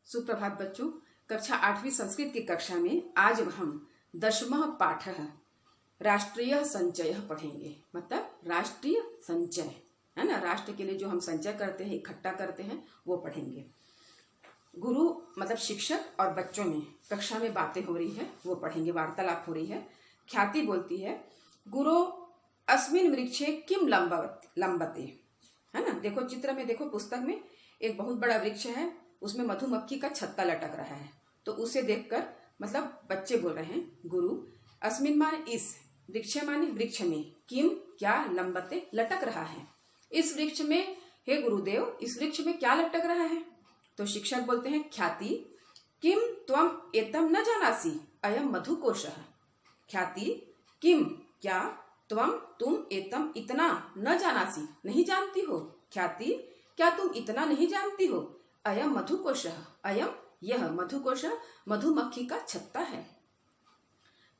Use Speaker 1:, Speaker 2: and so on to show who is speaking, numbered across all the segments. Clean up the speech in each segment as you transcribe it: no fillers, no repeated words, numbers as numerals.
Speaker 1: सुप्रभात बच्चों। कक्षा 8वीं संस्कृत की कक्षा में आज हम 10वां पाठ राष्ट्रीय संचय पढ़ेंगे। मतलब राष्ट्रीय संचय है ना, राष्ट्र के लिए जो हम संचय करते हैं, इकट्ठा करते हैं, वो पढ़ेंगे। गुरु मतलब शिक्षक और बच्चों में कक्षा में बातें हो रही है, वो पढ़ेंगे, वार्तालाप हो रही है। ख्याति बोलती है, गुरु अस्मिन वृक्षे किम लंबते, है ना। देखो चित्र में, देखो पुस्तक में एक बहुत बड़ा वृक्ष है, उसमें मधुमक्खी का छत्ता लटक रहा है। तो उसे देखकर मतलब बच्चे बोल रहे हैं, गुरु अस्मिन माने इस, वृक्ष माने वृक्ष में, किम क्या, लंबते लटक रहा है, इस वृक्ष में, हे गुरुदेव इस वृक्ष में क्या लटक रहा है। तो शिक्षक बोलते हैं, ख्याति किम त्वम एतम न जानासी अयम मधुकोशः। ख्याति किम क्या, त्वम तुम, एतम इतना, न जानासी नहीं जानती हो। ख्याति क्या तुम इतना नहीं जानती हो, अयम मधुकोशः, अयम यह मधुकोश मधुमक्खी का छत्ता है।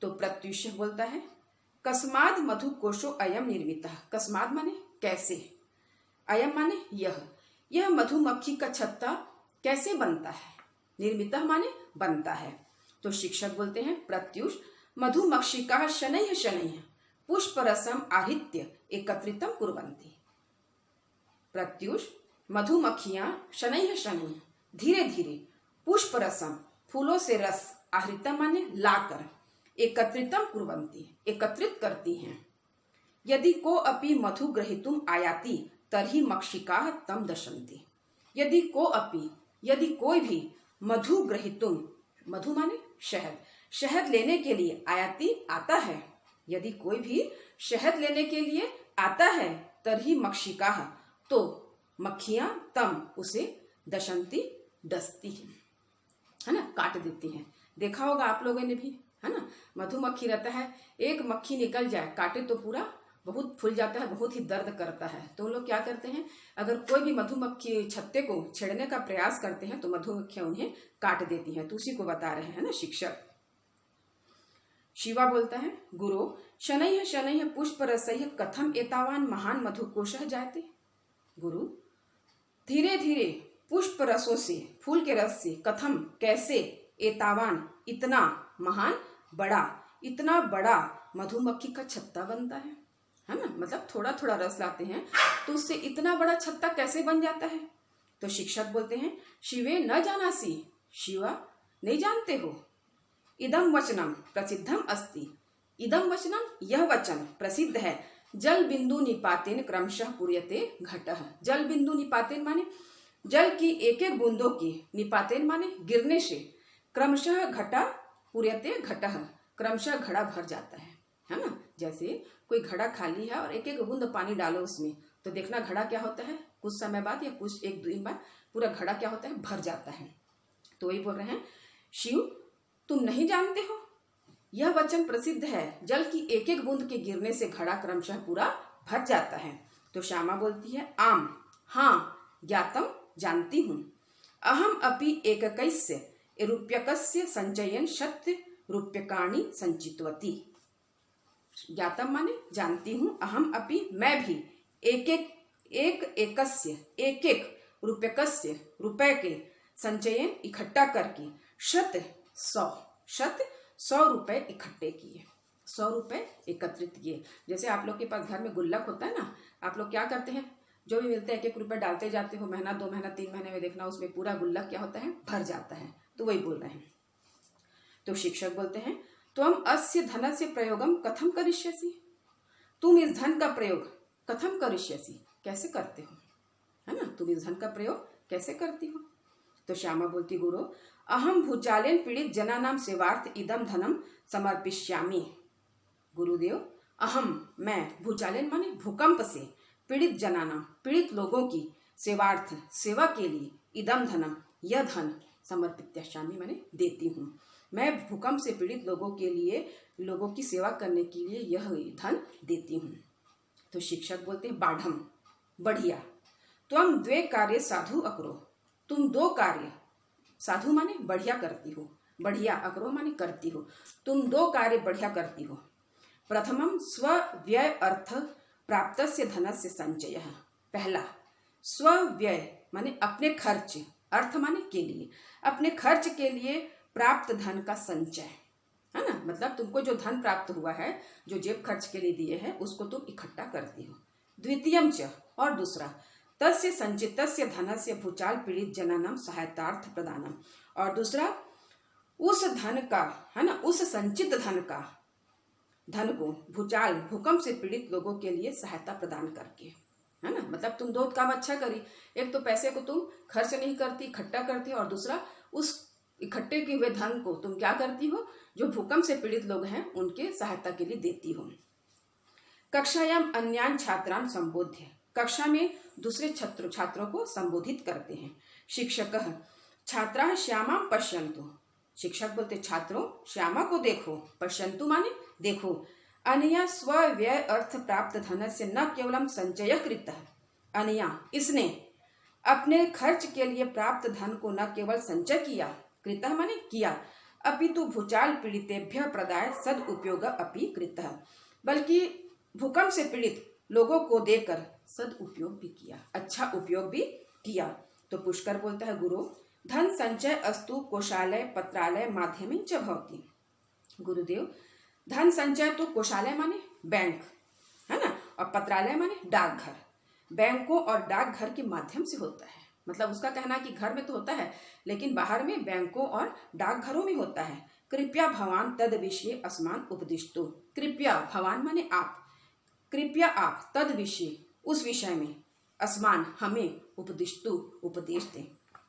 Speaker 1: तो प्रत्युष बोलता है, कस्माद मधुकोशो अयम निर्मितः। कस्माद माने कैसे, अयम माने यह मधुमक्खी का छत्ता कैसे बनता है, निर्मितः माने बनता है। तो शिक्षक बोलते हैं, प्रत्युष मधुमक्षिका शनैः शनैः पुष्परसम आहृत्य एकत्रितम कुर्वन्ति। प्रत्युष मधुमक्खियां शनैः शनैः धीरे धीरे, पुष्परसम फूलों से रस, आहृतम माने लाकर, एकत्रितम कुर्वन्ति एकत्रित करती हैं। यदि को अपि मधु ग्रहीतुम आयाति तर्हि मक्षिकाः तम दशन्ति। यदि को अपि, यदि कोई भी, मधु ग्रहीतुम, मधु माने शहद, शहद लेने के लिए, आयाति आता है, यदि कोई भी शहद लेने के लिए आता है, तर्हि मक्षिकाः तो मक्खियां, तम उसे, दशंती डसती है ना, काट देती हैं। देखा होगा आप लोगों ने भी, है ना, मधुमक्खी रहता है, एक मक्खी निकल जाए, काटे तो पूरा बहुत फूल जाता है, बहुत ही दर्द करता है। तो लोग क्या करते हैं, अगर कोई भी मधुमक्खी छत्ते को छेड़ने का प्रयास करते हैं तो मधुमक्खियां उन्हें काट देती हैं। तो उसी को बता रहे हैं ना शिक्षक। शिवा बोलता है, गुरु शनैः शनैः पुष्परसैः कथम एतावान महान मधुकोशः जायते। गुरु धीरे धीरे पुष्प रसों से, फूल के रस से, कथम कैसे, एतावान इतना, महान बड़ा, इतना बड़ा मधुमक्खी का छत्ता बनता है ना। मतलब थोड़ा थोड़ा रस लाते हैं तो उससे इतना बड़ा छत्ता कैसे बन जाता है। तो शिक्षक बोलते हैं, शिवे न जानासी, शिवा नहीं जानते हो। इदम वचनम प्रसिद्धम अस्ति। इदम वचनम यह वचन प्रसिद्ध है, जल बिंदु निपातेन क्रमशः पूर्यते घटः। जल बिंदु निपातेन माने जल की एक एक बूंदों की, निपातेन माने गिरने से, क्रमशः घटा पूर्यते घटः क्रमशः घड़ा भर जाता है ना। जैसे कोई घड़ा खाली है और एक एक बूंद पानी डालो उसमें, तो देखना घड़ा क्या होता है, कुछ समय बाद या कुछ एक दिन बाद पूरा घड़ा क्या होता है, भर जाता है। तो वही बोल रहे हैं, शिव तुम नहीं जानते हो, यह वचन प्रसिद्ध है, जल की एक एक बूंद के गिरने से घड़ा क्रमशः पूरा भर जाता है। तो श्यामा बोलती है, आम हाँ ज्ञातम जानती हूँ, अहम अपि एककस्य रूप्यकस्य संचयन शत रूप्यकाणि संचितवती। ज्ञातम माने जानती हूँ, अहम अपि मैं भी, एकस्य एक एक रूप्यकस्य रुपए के, संचयन इकट्ठा करके, शत 100 रुपए इकट्ठे किए, 100 रुपए एकत्रित किए। जैसे आप लोग के पास घर में गुल्लक होता है ना, आप लोग क्या करते हैं, जो भी मिलते हैं एक एक रुपए डालते जाते हो, महीना 2 महीना 3 महीने में देखना उसमें पूरा गुल्लक क्या होता है, भर जाता है। तो वही बोल रहे हैं। तो शिक्षक बोलते हैं, त्वम अस्य धनस्य प्रयोगम कथम करिष्यसि। तुम इस धन का प्रयोग कथम करिष्यसि कैसे करते हो, है ना, तुम इस धन का प्रयोग कैसे करती हो। तो श्यामा बोलती, गुरु अहम भूचालेन पीड़ित जनानाम सेवार्थ इदम धनम समर्पिष्यामि। गुरुदेव अहम मैं, भूचालेन माने भूकंप से, पीड़ित जनानाम पीड़ित लोगों की, सेवार्थ सेवा के लिए, इदम धनम यह धन, समर्पित्यामि माने देती हूँ, मैं भूकंप से पीड़ित लोगों के लिए, लोगों की सेवा करने के लिए यह धन देती हूँ। तो शिक्षक बोलते हैं, बाढ़म बढ़िया, त्वम द्वे कार्य साधु अकरो। तुम 2 कार्य, साधु माने बढ़िया करती हो, बढ़िया, अकरो माने करती हो, तुम 2 कार्य बढ़िया करती हो। प्रथमम स्व व्यय अर्थ प्राप्तस्य धनस्य संचयः। पहला स्व व्यय माने अपने खर्च अर्थ माने के लिए, अपने खर्च के लिए प्राप्त धन का संचय, है ना। मतलब तुमको जो धन प्राप्त हुआ है, जो जेब खर्च के लिए दिए हैं, उसको तुम इकट्ठा करती हो। द्वितीयम च, और दूसरा, तस्य संचितस्य धनस्य भूचाल पीड़ित जनानाम सहायतार्थ प्रदानम, और दूसरा उस धन का, है ना, उस संचित धन को भूचाल भूकंप से पीड़ित लोगों के लिए सहायता प्रदान करके, है ना। मतलब तुम दो काम अच्छा करी, एक तो पैसे को तुम खर्च नहीं करती, इकट्ठा करती, और दूसरा उस इकट्ठे किए हुए धन को तुम क्या करती हो, जो भूकंप से पीड़ित लोग हैं उनके सहायता के लिए देती हो। कक्षायाम अन्यान छात्रान संबोध्य, कक्षा में दूसरे छात्रों को संबोधित करते हैं। शिक्षक छात्रा श्यामा पश्यन्तु, शिक्षक बोलते छात्रों श्यामा को देखो, पश्यन्तु माने देखो, अनया स्वव्यय अर्थ प्राप्त धन से न केवलम संचय कृत, अनया इसने अपने खर्च के लिए प्राप्त धन को न केवल संचय किया, कृत माने किया, अपितु भूचाल पीड़ितेभ्य प्रदाय सदुपयोग अपि कृत, बल्कि भूकंप से पीड़ित लोगों को देकर सदुपयोग भी किया, अच्छा उपयोग भी किया। तो पुष्कर बोलता है गुरु धन संचय अस्तु कोषालय पत्रालय माध्यम च भवति। गुरुदेव धन संचय तो कोषालय माने बैंक, है ना, और पत्रालय माने डाकघर, बैंकों और डाकघर के माध्यम से होता है। मतलब उसका कहना है कि घर में तो होता है, लेकिन बाहर में बैंकों और डाकघरों में होता है। कृपया भवान तद विषय अस्मान उपदिष्टो, कृपया भवान माने आप, कृपया आप तद विषय उस विषय में अस्मान हमें उपदिष्टु उपदेश दें।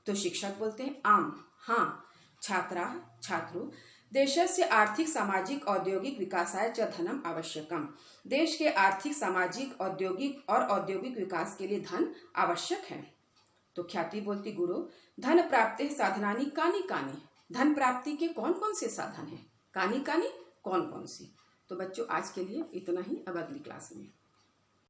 Speaker 1: तो शिक्षक बोलते हैं आम, हाँ, छात्रा छात्रो देशस्य आर्थिक सामाजिक औद्योगिक विकासाय च धनम आवश्यकम, देश के आर्थिक सामाजिक औद्योगिक विकास के लिए धन आवश्यक है। तो ख्याति बोलती गुरु धन प्राप्ति साधनानि कानि कानि, धन प्राप्ति के कौन कौन से साधन हैं, कानि कानि कौन कौन से। तो बच्चों आज के लिए इतना ही, अब अगली क्लास में